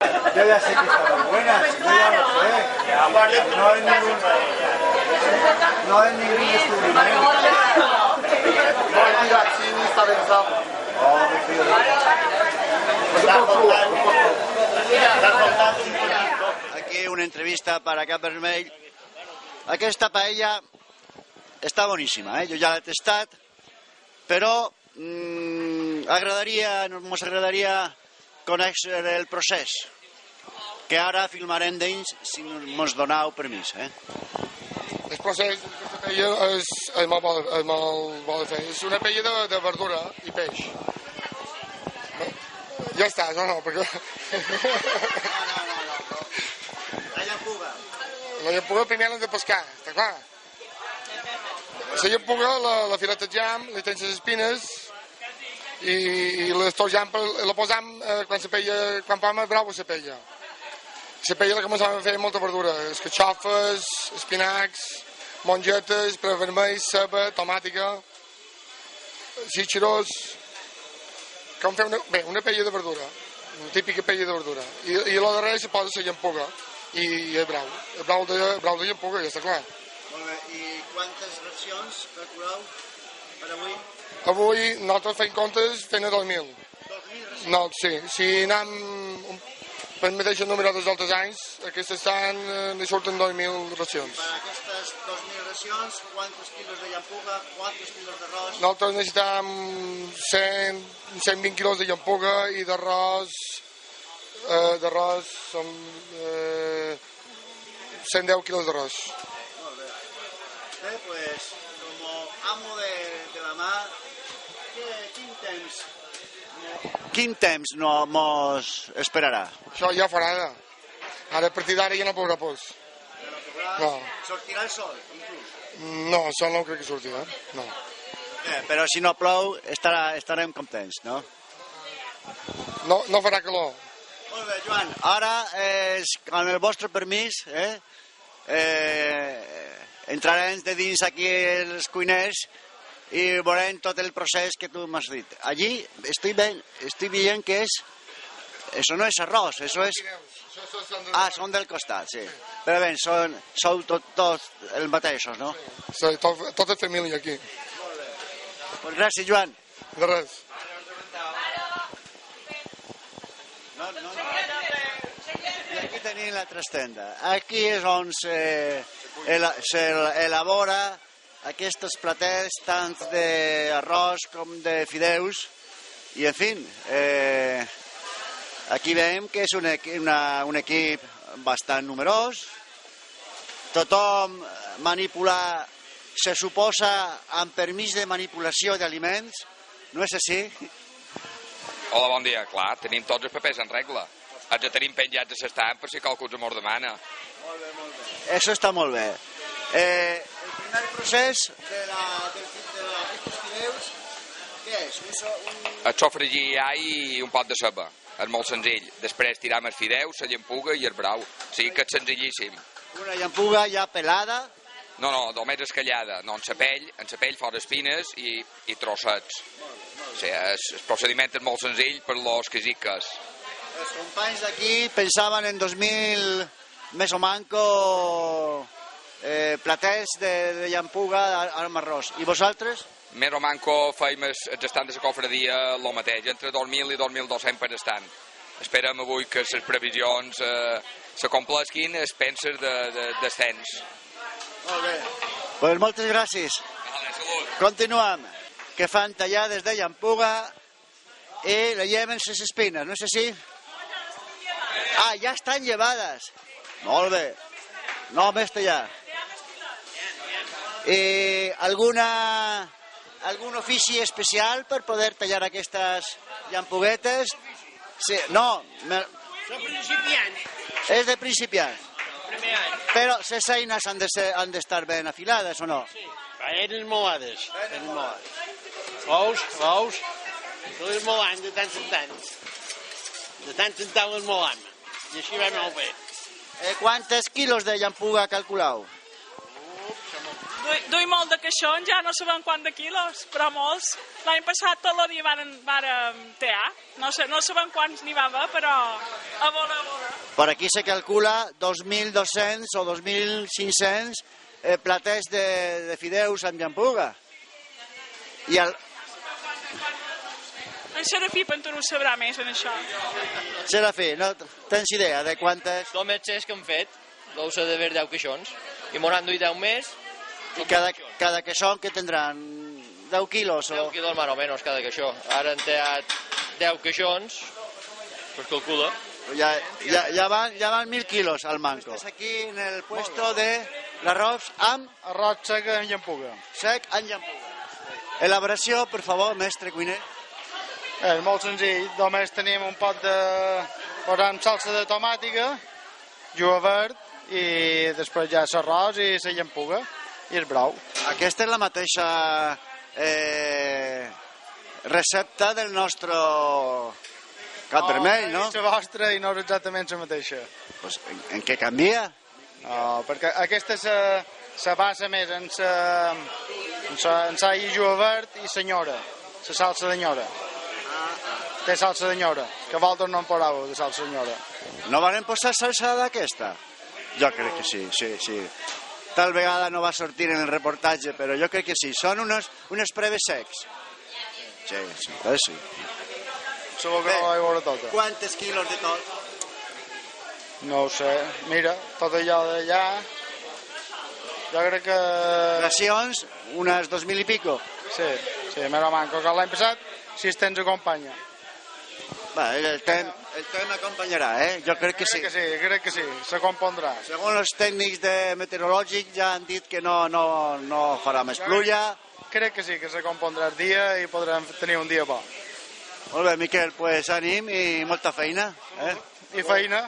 Yo ya sé que está muy buena, yo ya lo sé. No hay ningún descubrimiento. Mira, sí, está pensado. Aquí una entrevista para Cap Vermell. Aquesta paella està boníssima, jo ja l'he tastat, però ens agradaria conèixer el procés, que ara filmarem d'ells si ens doneu permís. El procés d'aquesta paella és molt bo de fer. És una paella de verdura i peix. Ja està, no, perquè... La llampuga. La llampuga primer l'hem de pescar, està clar. La llampuga la filetejam, li tens les espines i l'estorjam, la posam quan pam a brau a la paella. La paella la començam a fer molta verdura, escarxofes, espinacs, mongetes, pere vermell, ceba, tomàtica, xíxaros... Com fer una paella de verdura, una típica paella de verdura. I la darrere se posa la llampuga i el brau de llampuga, ja està clar. Molt bé, i quantes racions calculeu per avui? Avui nosaltres fem comptes fent a 2.000. 2.000 racions? No, sí, si anem per el mateix número dels altres anys, aquestes ne surten 2.000 racions. Per aquestes 2.000 racions, quantos quilos de llampuga, quantos quilos d'arròs? Nosaltres necessitem 120 quilos de llampuga i d'arròs són 110 quilos d'arròs. Molt bé. Bé, pues, como amo de la mar, quin temps mos esperarà? Això ja farà. Ara a partir d'ara ja no podrà pues. No. Sortirà el sol, inclús? No, el sol no crec que surti, no. Però si no plou estarem contents, no? No farà calor. Molt bé, Joan, ara, amb el vostre permís, entrarem de dins aquí els cuiners i veurem tot el procés que tu m'has dit. Allí estoy veient que eso no es arroz, eso es... Ah, són del costat, sí. Però bé, sou tots els mateixos, no? Sí, tota família aquí. Molt bé. Pues gràcies, Joan. De res. No. I aquí tenim la trastenda. Aquí és on s'elabora aquests platets tant d'arròs com de fideus i, en fi, aquí veiem que és un equip bastant numerós. Tothom manipula, se suposa, amb permís de manipulació d'aliments, no és així? Hola, bon dia. Clar, tenim tots els papers en regla. Els tenim penjats a l'estamp per si qualcú ens mos demana. Molt bé, molt bé. Això està molt bé. El primer procés d'aquests fideus, què és? El sofregir i un pot de ceba. És molt senzill. Després tiram els fideus, la llampuga i el brau. Sí que és senzillíssim. Una llampuga ja pelada? No, només escallada. No, en la pell fora espines i trossets. O sigui, el procediment és molt senzill per los quesiques. Els companys d'aquí pensaven en 2.000 més o manco platets de llampuga amb arròs. I vosaltres? Més o manco feim els estants de la cofradia el mateix, entre 2.000 i 2.200 per estant. Esperem avui que les previsions se complesquin, es pensen d'ascens. Molt bé. Pues moltes gràcies. Vale, salut. Continuem. Que fan tallades de llampuga i le lleven les espines, no és així? Ah, ja estan llevades. Molt bé. No més tallar. I algun ofici especial per poder tallar aquestes llampuguetes? Sí, no. Són principiants. És de principiants. Primer any. Però les eines han d'estar ben afilades o no? Sí. Eren molades. Veus? Tot és molant de tant en tant. De tant en tant és molant. I així va molt bé. Quantes quilos de llampuga calculeu? Duim molt de caixons, ja no sabem quant de quilos, però molts. L'any passat tot el dia vàrem tear. No sabem quants n'hi va haver, però a voler. Per aquí se calcula 2.200 o 2.500 platets de fideus amb llampuga. I el... En Serafí Pantorú sabrà més en això. Serafí, no tens idea de quantes... Només sé que han fet, deu ser d'haver 10 caixons, i m'hauran duit 10 més. I cada caixó que tindran 10 quilos o... 10 quilos més o menys cada caixó. Ara han teat 10 caixons, pues calcula. Ya van 1.000 kilos al manco. Estás aquí en el puesto de l'arròs amb... Arròs sec amb llampuga. Sec amb llampuga. Elaboració, per favor, mestre cuiner. És molt senzill. Només tenim un pot de... Posem salsa de tomàtica, julivert, i després ja l'arròs i la llampuga. I el brou. Aquesta és la mateixa recepta del nostre gat vermell, no? És la vostra i no és exactament la mateixa. Pues, en què canvia? Perquè aquesta se basa més en la julivert i senyora, la salsa de nyora. Té salsa de nyora, que vosaltres no en posàveu de salsa de nyora. No van posar salsa d'aquesta? Jo crec que sí. Tal vegada no va sortir en el reportatge, però jo crec que sí. Són unes preves secs. Sí. Segur que no la vaig veure tota. Quantes quilos de tot? No ho sé. Mira, tot allò d'allà... Jo crec que... Racions, unes 2.000 i pico. Sí, mera manco, que l'any passat, si es tens acompanya. Va, el temps acompanyarà, Jo crec que sí. Crec que sí, se compondrà. Segons els tècnics meteorològics ja han dit que no farà més pluja. Crec que sí, que se compondrà el dia i podrem tenir un dia bo. Molt bé, Miquel, pues ànim i molta feina. I feina.